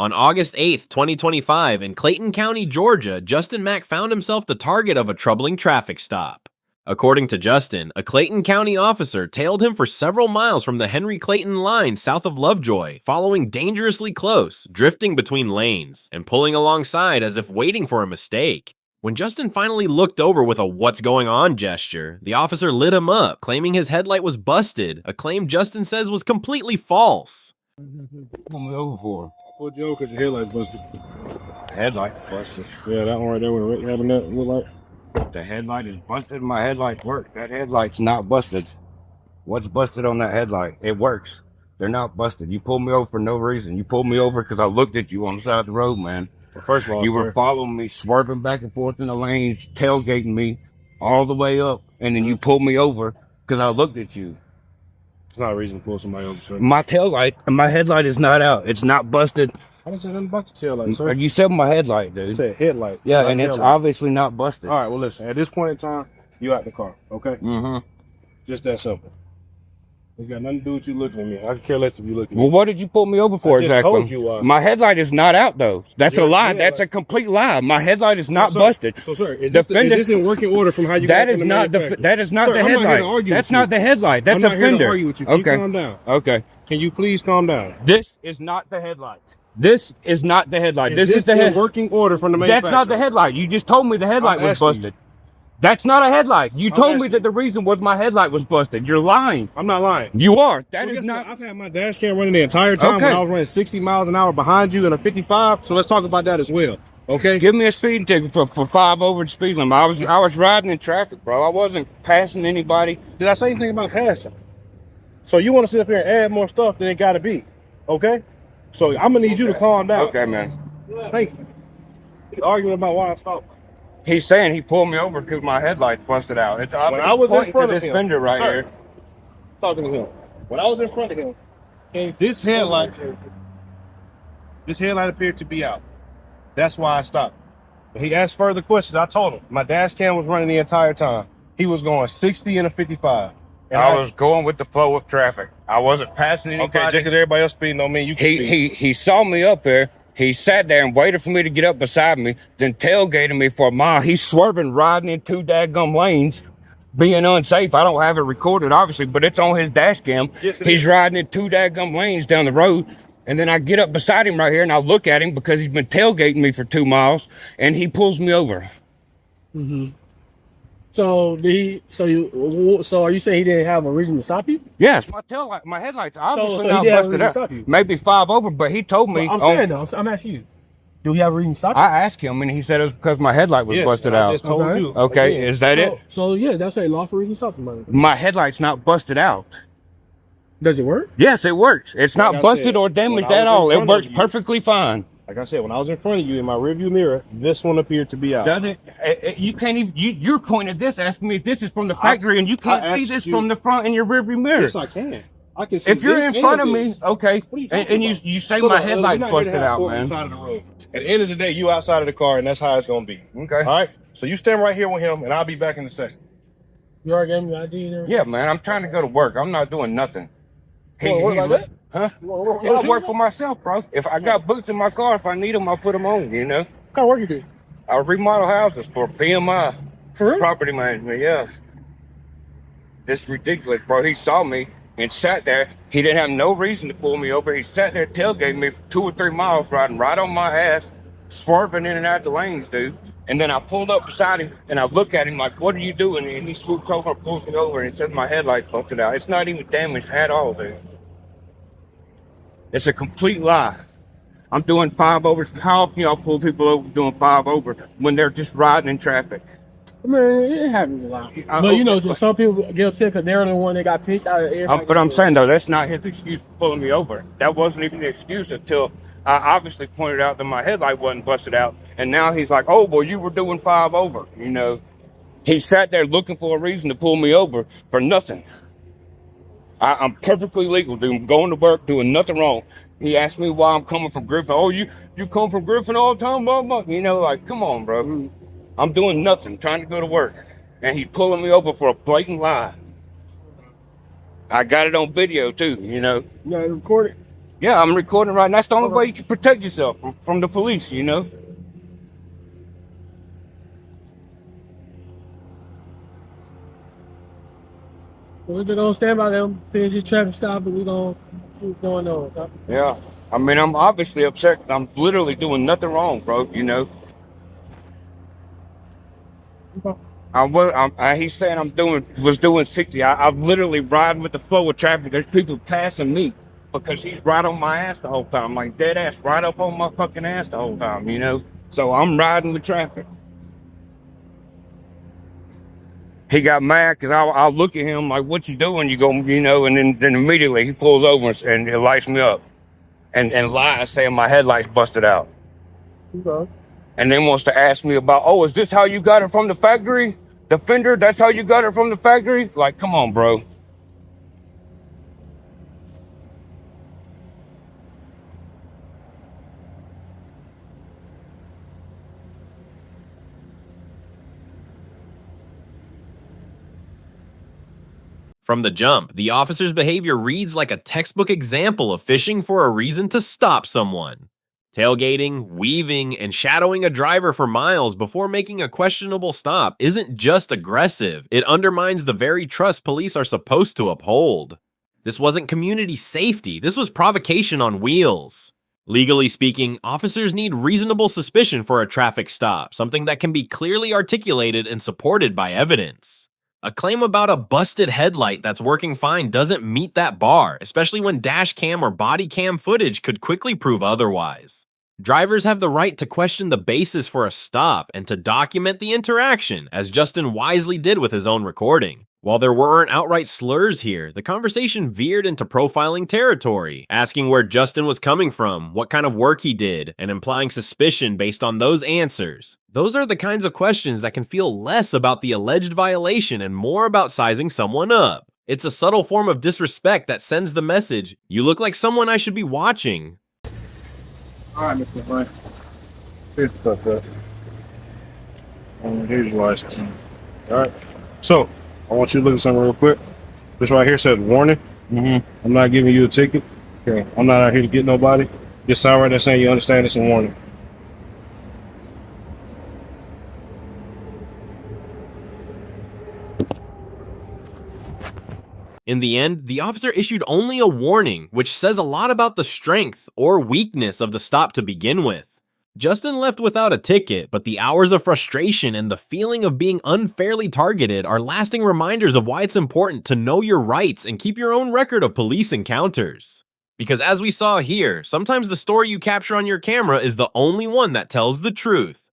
On August 8th, 2025, in Clayton County, Georgia, Justin Mack found himself the target of a troubling traffic stop. According to Justin, a Clayton County officer tailed him for several miles from the Henry Clayton line south of Lovejoy, following dangerously close, drifting between lanes, and pulling alongside as if waiting for a mistake. When Justin finally looked over with a "what's going on" gesture, the officer lit him up, claiming his headlight was busted, a claim Justin says was completely false. Pull me over for? I pulled you over because your headlight's busted. Headlight busted. Yeah, that one right there with having that look like. The headlight is busted. My headlight works. That headlight's not busted. What's busted on that headlight? It works. They're not busted. You pulled me over for no reason. You pulled me over because I looked at you on the side of the road, man. Well, first of all, you were following me, swerving back and forth in the lanes, tailgating me all the way up, and then you pulled me over because I looked at you. It's not a reason to pull somebody over, sir. My taillight and my headlight is not out. It's not busted. I didn't say nothing about your taillight, sir. You said my headlight, dude. I said headlight. Yeah, and it's obviously not busted. All right, well, listen. At this point in time, you out the car, okay? Mm-hmm. Just that simple. It's got nothing to do with you looking at me. I could care less if you look at me. Well, what did you pull me over for exactly? I just told you my headlight is not out, though. That's a lie. That's a complete lie. My headlight is not busted. So, sir, is this in working order from how you got from the manufacturer? That is not the headlight. That's not the headlight. That's a fender. I'm not here to argue with you. Can you calm down? Okay. Can you please calm down? This is not the headlight. This is not the headlight. This is the in working order from the manufacturer. That's not the headlight. You just told me the headlight was busted. That's not a headlight. You told me that the reason was my headlight was busted. You're lying. I'm not lying. You are. That is not. I've had my dash cam running the entire time when I was running 60 miles an hour behind you in a 55. So let's talk about that as well. Okay. Give me a speeding ticket for 5 over the speed limit. I was riding in traffic, bro. I wasn't passing anybody. Did I say anything about passing? So you want to sit up here and add more stuff than it got to be? Okay. So I'm gonna need you to calm down. Okay, man. Thank you. He's arguing about why I stopped. He's saying he pulled me over because my headlight busted out. It's obvious. When I was in front of this fender right here. Talking to him. When I was in front of him, this headlight appeared to be out. That's why I stopped. When he asked further questions, I told him my dash cam was running the entire time. He was going 60 in a 55. And I was going with the flow of traffic. I wasn't passing anybody. Okay, just because everybody else speeding on me, you can speed. He saw me up there. He sat there and waited for me to get up beside me, then tailgated me for a mile. He's swerving, riding in 2 daggum lanes, being unsafe. I don't have it recorded, obviously, but it's on his dash cam. Yes, he's riding in 2 daggum lanes down the road, and then I get up beside him right here, and I look at him because he's been tailgating me for 2 miles, and he pulls me over. Mm-hmm. So are you saying he didn't have a reason to stop you? Yes, my headlights obviously not busted out. Maybe 5 over, but he told me. Well, I'm asking you. Do he have a reason to stop you? I asked him, and he said it was because my headlight was busted out. I just told you. Okay, is that it? So yeah, that's a lawful reason to stop somebody. My headlight's not busted out. Does it work? Yes, it works. It's not busted or damaged at all. It works perfectly fine. Like I said, when I was in front of you in my rearview mirror, this one appeared to be out. Does it? You can't even. You're pointing at this, asking me if this is from the factory, and you can't see this from the front in your rearview mirror. Yes, I can. I can see. If you're in front of me, okay, and you say my headlight's busted out, man. At the end of the day, you outside of the car, and that's how it's gonna be. Okay. All right. So you stand right here with him, and I'll be back in a second. You already gave me the ID and everything? Yeah, man. I'm trying to go to work. I'm not doing nothing. Huh? You I work for myself, bro. If I got boots in my car, if I need them, I'll put them on, you know? What kind of work you do? I remodel houses for PMI. For real? Property management, yeah. This is ridiculous, bro. He saw me and sat there. He didn't have no reason to pull me over. He sat there tailgating me for 2 or 3 miles, riding right on my ass, swerving in and out the lanes, dude. And then I pulled up beside him, and I look at him like, what are you doing? And he swoops over and pulls me over, and says my headlight's busted out. It's not even damaged at all, dude. It's a complete lie. I'm doing 5 overs. How often y'all pull people over doing 5 over when they're just riding in traffic? I mean, it happens a lot. But you know, just some people get upset because they're the one that got picked out. But I'm saying, though, that's not his excuse for pulling me over. That wasn't even the excuse until I obviously pointed out that my headlight wasn't busted out. And now he's like, oh, well, you were doing 5 over. You know, he sat there looking for a reason to pull me over for nothing. I'm perfectly legal, dude. Going to work, doing nothing wrong. He asked me why I'm coming from Griffin. Oh, you come from Griffin all the time, blah, blah. You know, like, come on, bro. I'm doing nothing, trying to go to work. And he's pulling me over for a blatant lie. I got it on video, too, you know. You got it recorded? Yeah, I'm recording right now. That's the only way you can protect yourself from the police, you know? We're just gonna stand by them, finish the traffic stop, and we're gonna see what's going on. Okay? Yeah. I mean, I'm obviously upset 'cause I'm literally doing nothing wrong, bro, you know? He's saying was doing 60. I'm literally riding with the flow of traffic. There's people passing me because he's right on my ass the whole time, like dead ass, right up on my fucking ass the whole time, you know? So I'm riding with traffic. He got mad because I'll look at him like, what you doing? You go, you know, and then immediately he pulls over and it lights me up and lies saying my headlights busted out. Okay. And then wants to ask me about, oh, is this how you got it from the factory? The fender, that's how you got it from the factory? Like, come on, bro. From the jump, the officer's behavior reads like a textbook example of fishing for a reason to stop someone. Tailgating, weaving, and shadowing a driver for miles before making a questionable stop isn't just aggressive, it undermines the very trust police are supposed to uphold. This wasn't community safety, this was provocation on wheels. Legally speaking, officers need reasonable suspicion for a traffic stop, something that can be clearly articulated and supported by evidence. A claim about a busted headlight that's working fine doesn't meet that bar, especially when dash cam or body cam footage could quickly prove otherwise. Drivers have the right to question the basis for a stop and to document the interaction, as Justin wisely did with his own recording. While there weren't outright slurs here, the conversation veered into profiling territory, asking where Justin was coming from, what kind of work he did, and implying suspicion based on those answers. Those are the kinds of questions that can feel less about the alleged violation and more about sizing someone up. It's a subtle form of disrespect that sends the message, you look like someone I should be watching. All right, Mr. Frank. Here's the stuff. Here's your license. All right. So, I want you to look at something real quick. This right here says warning. I'm not giving you a ticket. Okay. I'm not out here to get nobody. Just sign right there saying you understand it's a warning. In the end, the officer issued only a warning, which says a lot about the strength or weakness of the stop to begin with. Justin left without a ticket, but the hours of frustration and the feeling of being unfairly targeted are lasting reminders of why it's important to know your rights and keep your own record of police encounters. Because as we saw here, sometimes the story you capture on your camera is the only one that tells the truth.